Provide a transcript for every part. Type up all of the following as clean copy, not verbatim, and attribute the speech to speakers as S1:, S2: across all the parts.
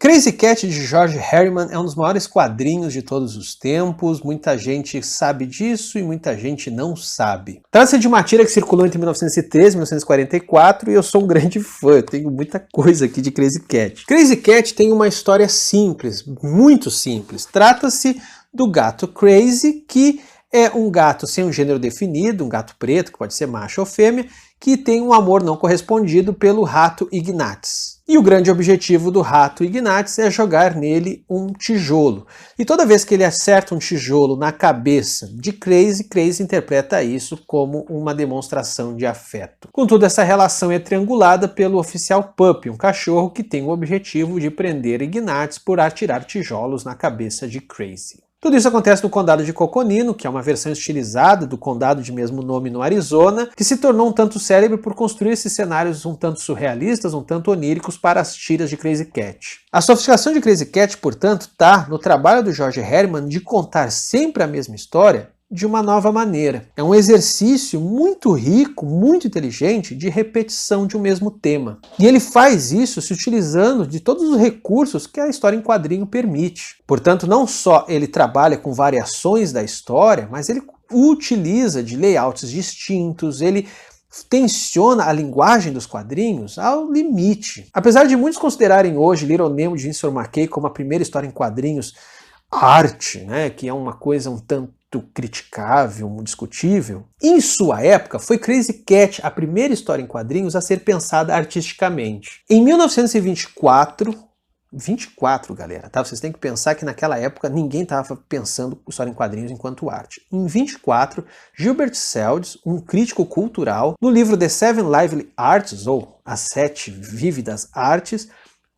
S1: Crazy Cat de George Herriman é um dos maiores quadrinhos de todos os tempos, muita gente sabe disso e muita gente não sabe. Trata-se de uma tira que circulou entre 1913 e 1944 e eu sou um grande fã, eu tenho muita coisa aqui de Crazy Cat. Crazy Cat tem uma história simples, muito simples. Trata-se do gato Crazy, que é um gato sem um gênero definido, um gato preto, que pode ser macho ou fêmea, que tem um amor não correspondido pelo rato Ignatz. E o grande objetivo do rato Ignatz é jogar nele um tijolo. E toda vez que ele acerta um tijolo na cabeça de Crazy, Crazy interpreta isso como uma demonstração de afeto. Contudo, essa relação é triangulada pelo oficial Puppy, um cachorro que tem o objetivo de prender Ignatz por atirar tijolos na cabeça de Crazy. Tudo isso acontece no condado de Coconino, que é uma versão estilizada do condado de mesmo nome no Arizona, que se tornou um tanto célebre por construir esses cenários um tanto surrealistas, um tanto oníricos para as tiras de Crazy Cat. A sofisticação de Crazy Cat, portanto, está no trabalho do George Herriman de contar sempre a mesma história de uma nova maneira. É um exercício muito rico, muito inteligente de repetição de um mesmo tema. E ele faz isso se utilizando de todos os recursos que a história em quadrinho permite. Portanto, não só ele trabalha com variações da história, mas ele utiliza de layouts distintos, ele tensiona a linguagem dos quadrinhos ao limite. Apesar de muitos considerarem hoje Little Nemo de Winsor McCay como a primeira história em quadrinhos arte, né, que é uma coisa um tanto criticável, discutível. Em sua época, foi Crazy Cat a primeira história em quadrinhos a ser pensada artisticamente. Em 1924, 24, galera, tá? Vocês têm que pensar que naquela época ninguém estava pensando história em quadrinhos enquanto arte. Em 24, Gilbert Seldes, um crítico cultural, no livro The Seven Lively Arts, ou As Sete Vívidas Artes,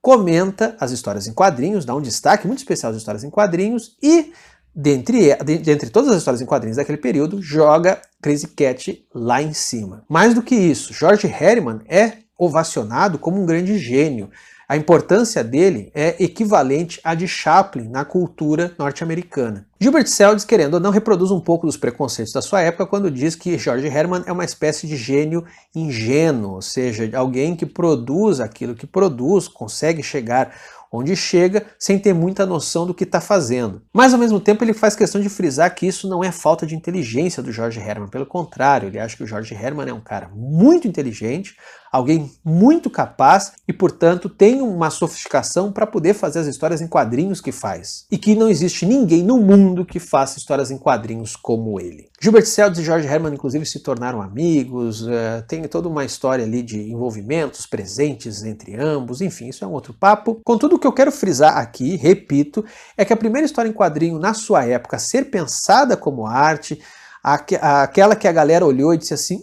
S1: comenta as histórias em quadrinhos, dá um destaque muito especial às histórias em quadrinhos e dentre todas as histórias em quadrinhos daquele período, joga Crazy Cat lá em cima. Mais do que isso, George Herriman é ovacionado como um grande gênio. A importância dele é equivalente à de Chaplin na cultura norte-americana. Gilbert Seldes, querendo ou não, reproduz um pouco dos preconceitos da sua época quando diz que George Herriman é uma espécie de gênio ingênuo, ou seja, alguém que produz aquilo que produz, consegue chegar onde chega sem ter muita noção do que está fazendo. Mas ao mesmo tempo ele faz questão de frisar que isso não é falta de inteligência do George Herriman, pelo contrário, ele acha que o George Herriman é um cara muito inteligente, alguém muito capaz e, portanto, tem uma sofisticação para poder fazer as histórias em quadrinhos que faz. E que não existe ninguém no mundo que faça histórias em quadrinhos como ele. Gilbert Seldes e George Herriman, inclusive, se tornaram amigos, tem toda uma história ali de envolvimentos presentes entre ambos, enfim, isso é um outro papo. Contudo, o que eu quero frisar aqui, repito, é que a primeira história em quadrinho na sua época ser pensada como arte, aquela que a galera olhou e disse assim,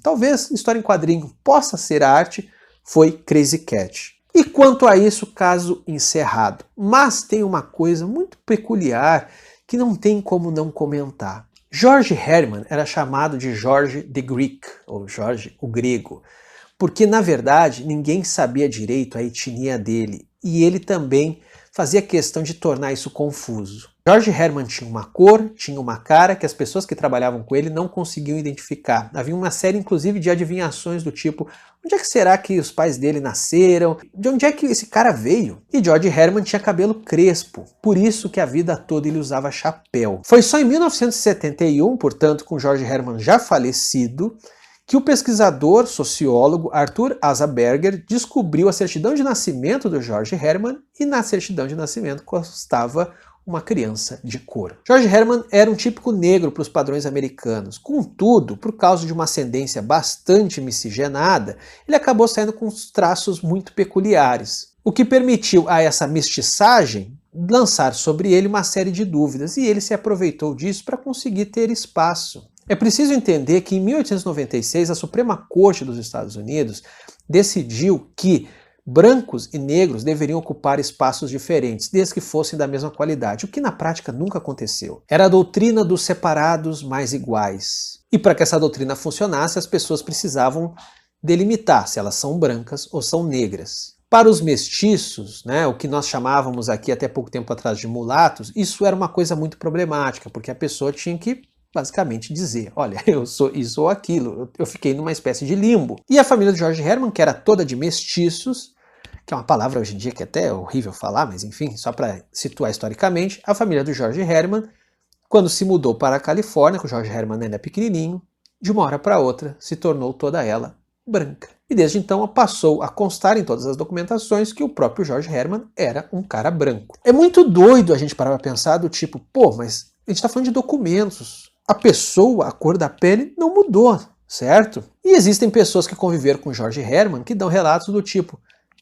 S1: talvez história em quadrinho possa ser arte, foi Crazy Cat. E quanto a isso, caso encerrado. Mas tem uma coisa muito peculiar que não tem como não comentar. George Herriman era chamado de George the Greek, ou Jorge o Grego, porque na verdade ninguém sabia direito a etnia dele, e ele também fazia questão de tornar isso confuso. George Herriman tinha uma cor, tinha uma cara que as pessoas que trabalhavam com ele não conseguiam identificar. Havia uma série, inclusive, de adivinhações do tipo, onde é que será que os pais dele nasceram? De onde é que esse cara veio? E George Herriman tinha cabelo crespo, por isso que a vida toda ele usava chapéu. Foi só em 1971, portanto, com George Herriman já falecido, que o pesquisador sociólogo Arthur Asa Berger descobriu a certidão de nascimento do George Herriman e na certidão de nascimento constava uma criança de cor. George Herriman era um típico negro para os padrões americanos. Contudo, por causa de uma ascendência bastante miscigenada, ele acabou saindo com traços muito peculiares, o que permitiu a essa mestiçagem lançar sobre ele uma série de dúvidas, e ele se aproveitou disso para conseguir ter espaço. É preciso entender que em 1896 a Suprema Corte dos Estados Unidos decidiu que brancos e negros deveriam ocupar espaços diferentes, desde que fossem da mesma qualidade, o que na prática nunca aconteceu. Era a doutrina dos separados mais iguais. E para que essa doutrina funcionasse, as pessoas precisavam delimitar se elas são brancas ou são negras. Para os mestiços, né, o que nós chamávamos aqui até pouco tempo atrás de mulatos, isso era uma coisa muito problemática, porque a pessoa tinha que basicamente dizer, olha, eu sou isso ou aquilo, eu fiquei numa espécie de limbo. E a família de George Herriman, que era toda de mestiços, que é uma palavra hoje em dia que é até horrível falar, mas enfim, só para situar historicamente, a família do George Herman, quando se mudou para a Califórnia, que o George Herman ainda é pequenininho, de uma hora para outra se tornou toda ela branca. E desde então passou a constar em todas as documentações que o próprio George Herman era um cara branco. É muito doido a gente parar para pensar do tipo, pô, mas a gente está falando de documentos. A pessoa, a cor da pele não mudou, certo? E existem pessoas que conviveram com George Herman que dão relatos do tipo,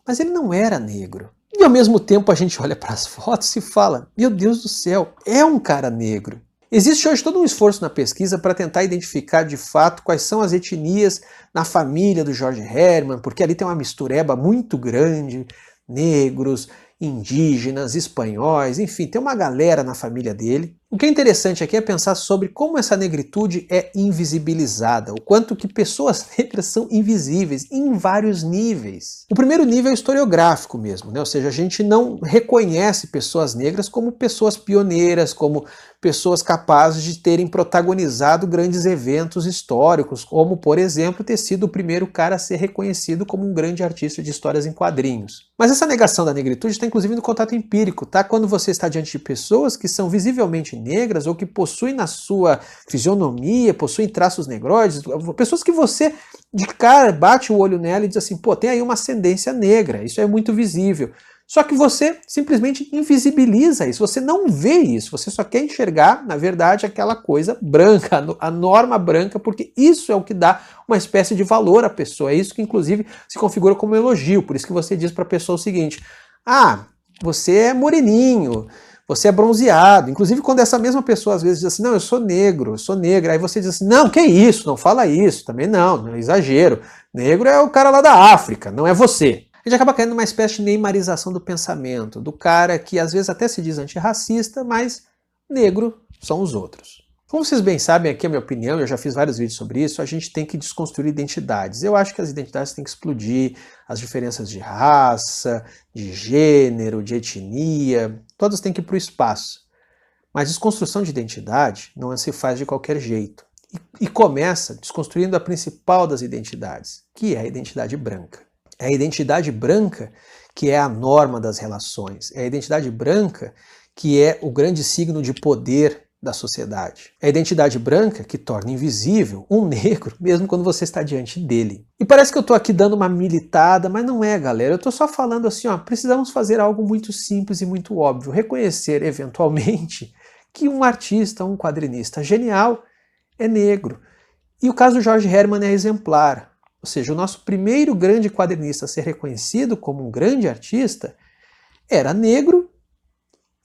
S1: mas ele não era negro. E ao mesmo tempo a gente olha para as fotos e fala, meu Deus do céu, é um cara negro. Existe hoje todo um esforço na pesquisa para tentar identificar de fato quais são as etnias na família do George Herman, porque ali tem uma mistureba muito grande, negros, indígenas, espanhóis, enfim, tem uma galera na família dele. O que é interessante aqui é pensar sobre como essa negritude é invisibilizada, o quanto que pessoas negras são invisíveis em vários níveis. O primeiro nível é historiográfico mesmo, né? Ou seja, a gente não reconhece pessoas negras como pessoas pioneiras, como pessoas capazes de terem protagonizado grandes eventos históricos, como, por exemplo, ter sido o primeiro cara a ser reconhecido como um grande artista de histórias em quadrinhos. Mas essa negação da negritude está inclusive no contato empírico, tá? Quando você está diante de pessoas que são visivelmente negras ou que possuem na sua fisionomia, possuem traços negroides, pessoas que você de cara bate o olho nela e diz assim, pô, tem aí uma ascendência negra, isso é muito visível. Só que você simplesmente invisibiliza isso, você não vê isso, você só quer enxergar, na verdade, aquela coisa branca, a norma branca, porque isso é o que dá uma espécie de valor à pessoa, é isso que inclusive se configura como um elogio, por isso que você diz para a pessoa o seguinte, ah, você é moreninho, você é bronzeado, inclusive quando essa mesma pessoa às vezes diz assim, não, eu sou negro, eu sou negra, aí você diz assim, não, que isso, não fala isso, também não é exagero, negro é o cara lá da África, não é você. A gente acaba caindo numa espécie de neymarização do pensamento, do cara que às vezes até se diz antirracista, mas negro são os outros. Como vocês bem sabem, aqui é a minha opinião, eu já fiz vários vídeos sobre isso, a gente tem que desconstruir identidades. Eu acho que as identidades têm que explodir, as diferenças de raça, de gênero, de etnia, todas têm que ir para o espaço. Mas desconstrução de identidade não se faz de qualquer jeito. E começa desconstruindo a principal das identidades, que é a identidade branca. É a identidade branca que é a norma das relações. É a identidade branca que é o grande signo de poder da sociedade. É a identidade branca que torna invisível um negro, mesmo quando você está diante dele. E parece que eu estou aqui dando uma militada, mas não é, galera. Eu estou só falando assim, ó, precisamos fazer algo muito simples e muito óbvio. Reconhecer, eventualmente, que um artista, um quadrinista genial é negro. E o caso do George Herman é exemplar. Ou seja, o nosso primeiro grande quadrinista a ser reconhecido como um grande artista era negro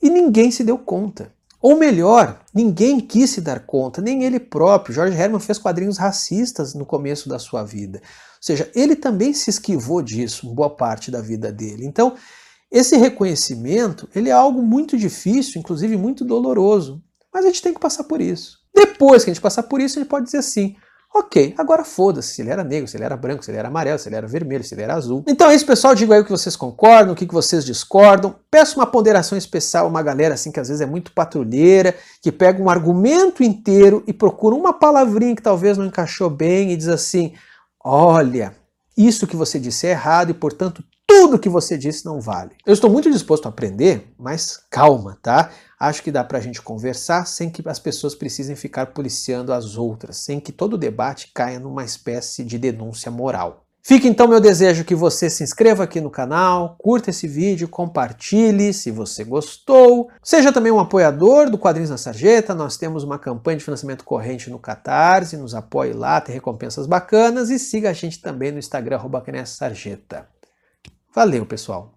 S1: e ninguém se deu conta. Ou melhor, ninguém quis se dar conta, nem ele próprio. George Herman fez quadrinhos racistas no começo da sua vida. Ou seja, ele também se esquivou disso, boa parte da vida dele. Então, esse reconhecimento ele é algo muito difícil, inclusive muito doloroso. Mas a gente tem que passar por isso. Depois que a gente passar por isso, a gente pode dizer assim, ok, agora foda-se se ele era negro, se ele era branco, se ele era amarelo, se ele era vermelho, se ele era azul. Então é isso, pessoal. Digo aí o que vocês concordam, o que vocês discordam. Peço uma ponderação especial a uma galera assim que às vezes é muito patrulheira, que pega um argumento inteiro e procura uma palavrinha que talvez não encaixou bem e diz assim, olha, isso que você disse é errado e, portanto, tudo que você disse não vale. Eu estou muito disposto a aprender, mas calma, tá? Acho que dá pra gente conversar sem que as pessoas precisem ficar policiando as outras, sem que todo o debate caia numa espécie de denúncia moral. Fica então meu desejo que você se inscreva aqui no canal, curta esse vídeo, compartilhe se você gostou. Seja também um apoiador do Quadrinhos na Sarjeta, nós temos uma campanha de financiamento corrente no Catarse, nos apoie lá, tem recompensas bacanas e siga a gente também no Instagram @sarjeta. Valeu, pessoal!